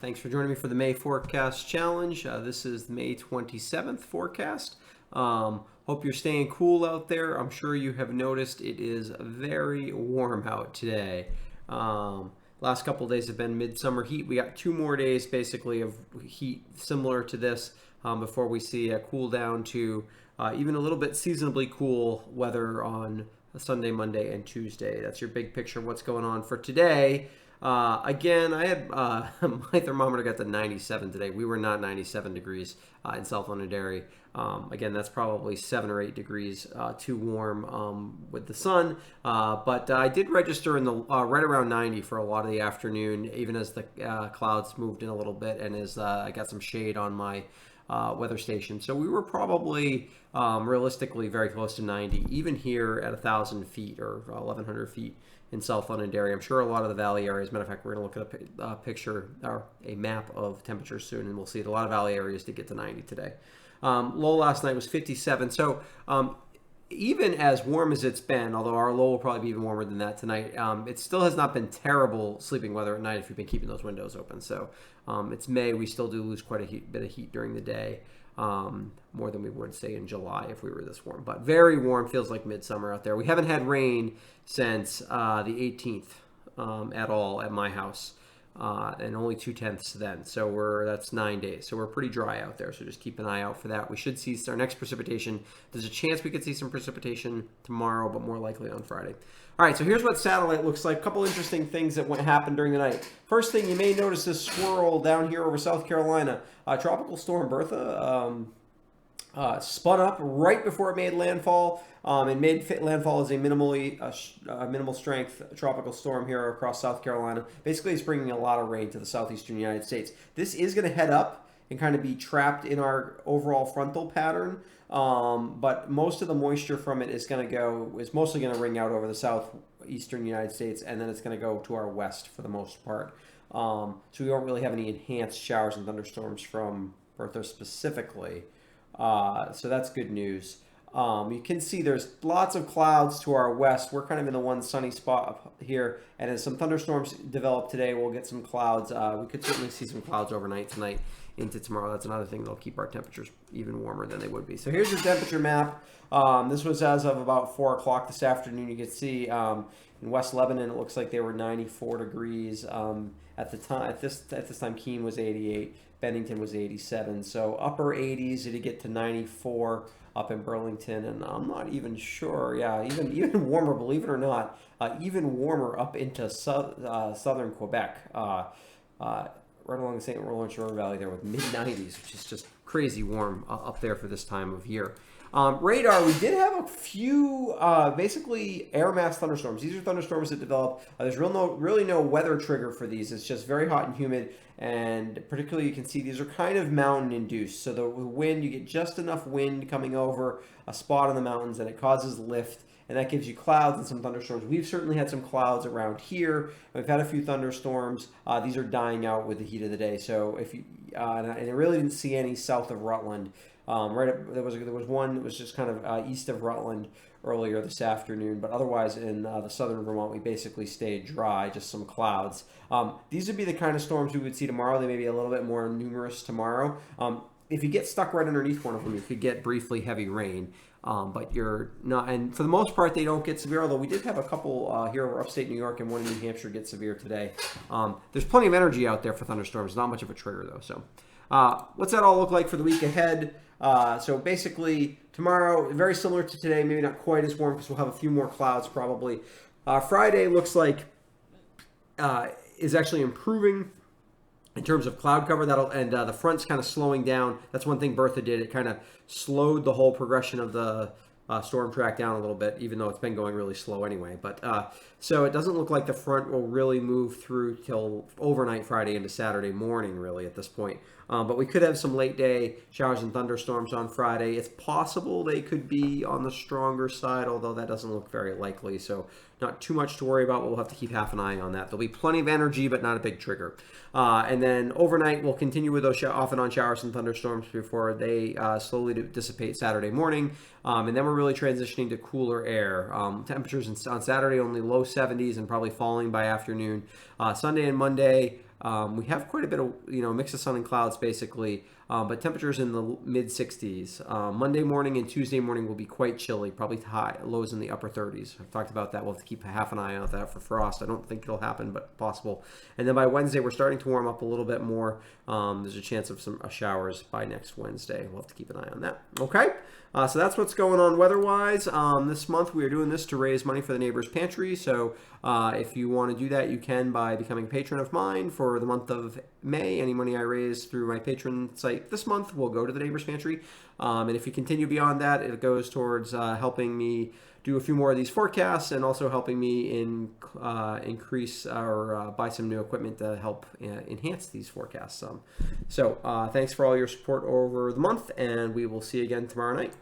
Thanks for joining me for the May Forecast Challenge. This is the May 27th forecast. Hope you're staying cool out there. I'm sure you have noticed it is very warm out today. Last couple of days have been midsummer heat. We got 2 more days basically of heat similar to this before we see a cool down to even a little bit seasonably cool weather on Sunday, Monday, and Tuesday. That's your big picture of what's going on for today. Again, I had my thermometer got to 97 today. We were not 97 degrees in South Londonderry. Again, that's probably 7 or 8 degrees too warm with the sun. But I did register in the right around 90 for a lot of the afternoon, even as the clouds moved in a little bit and as I got some shade on my weather station. So we were probably realistically very close to 90, even here at 1,000 feet or 1,100 feet in South Londonderry. I'm sure a lot of the valley areas, matter of fact, we're going to look at a picture or a map of temperatures soon, and we'll see that a lot of valley areas did get to 90 today. Low last night was 57. So even as warm as it's been, although our low will probably be even warmer than that tonight, it still has not been terrible sleeping weather at night if you've been keeping those windows open. So it's May. We still do lose quite a bit of heat during the day, more than we would, say, in July if we were this warm. But very warm, feels like midsummer out there. We haven't had rain since the 18th at all at my house. And only 0.2 then. So that's 9 days. So we're pretty dry out there. So just keep an eye out for that. We should see our next precipitation. There's a chance we could see some precipitation tomorrow, but more likely on Friday. All right, so here's what satellite looks like. A couple interesting things that happened during the night. First thing, you may notice this swirl down here over South Carolina. Tropical Storm Bertha spun up right before it made landfall. It made landfall as a minimal strength tropical storm here across South Carolina. Basically, it's bringing a lot of rain to the southeastern United States. This is going to head up and kind of be trapped in our overall frontal pattern. But most of the moisture from it is mostly going to ring out over the southeastern United States, and then it's going to go to our west for the most part. So we don't really have any enhanced showers and thunderstorms from Bertha specifically. So that's good news. You can see there's lots of clouds to our west. We're kind of in the one sunny spot up here, and as some thunderstorms develop today, we'll get some clouds. We could certainly see some clouds overnight tonight into tomorrow. That's another thing that'll keep our temperatures even warmer than they would be. So here's your temperature map. This was as of about 4 o'clock this afternoon. You can see in West Lebanon, it looks like they were 94 degrees at the time. At this time, Keene was 88. Bennington was 87. So upper 80s, it'd get to 94 up in Burlington, and I'm not even sure. Yeah, even warmer, believe it or not, even warmer up into southern Quebec, right along the St. Lawrence River Valley there with mid-90s, which is just crazy warm up there for this time of year. Radar, we did have a few basically air mass thunderstorms. These are thunderstorms that develop. There's really no weather trigger for these. It's just very hot and humid, and particularly you can see these are kind of mountain induced. So the wind, you get just enough wind coming over a spot in the mountains, and it causes lift, and that gives you clouds and some thunderstorms. We've certainly had some clouds around here. We've had a few thunderstorms. These are dying out with the heat of the day. So if you and I really didn't see any south of Rutland. There was one that was just kind of east of Rutland earlier this afternoon, but otherwise in the southern Vermont, we basically stayed dry, just some clouds. These would be the kind of storms we would see tomorrow. They may be a little bit more numerous tomorrow. If you get stuck right underneath one of them, you could get briefly heavy rain, but you're not. And for the most part, they don't get severe, although we did have a couple here over upstate New York and one in New Hampshire get severe today. There's plenty of energy out there for thunderstorms, not much of a trigger, though. So what's that all look like for the week ahead? So basically, tomorrow, very similar to today, maybe not quite as warm because we'll have a few more clouds probably. Friday looks like is actually improving in terms of cloud cover. And the front's kind of slowing down. That's one thing Bertha did. It kind of slowed the whole progression of the storm track down a little bit, even though it's been going really slow anyway. But so it doesn't look like the front will really move through till overnight Friday into Saturday morning, really, at this point. But we could have some late day showers and thunderstorms on Friday. It's possible they could be on the stronger side, although that doesn't look very likely. So not too much to worry about. We'll have to keep half an eye on that. There'll be plenty of energy, but not a big trigger. And then overnight, we'll continue with those off and on showers and thunderstorms before they slowly dissipate Saturday morning. And then we're really transitioning to cooler air. Temperatures on Saturday only low 70s and probably falling by afternoon. Sunday and Monday, We have quite a bit of, mix of sun and clouds basically, but temperatures in the mid 60s. Monday morning and Tuesday morning will be quite chilly, probably high lows in the upper 30s. I've talked about that. We'll have to keep half an eye on that for frost. I don't think it'll happen, but possible. And then by Wednesday, we're starting to warm up a little bit more. There's a chance of some showers by next Wednesday. We'll have to keep an eye on that. Okay. So that's what's going on weather-wise. This month we are doing this to raise money for the Neighbors Pantry. So if you want to do that, you can by becoming a patron of mine for the month of May. Any money I raise through my patron site this month will go to the Neighbors Pantry. And if you continue beyond that, it goes towards helping me do a few more of these forecasts and also helping me increase or buy some new equipment to help enhance these forecasts some. So thanks for all your support over the month, and we will see you again tomorrow night.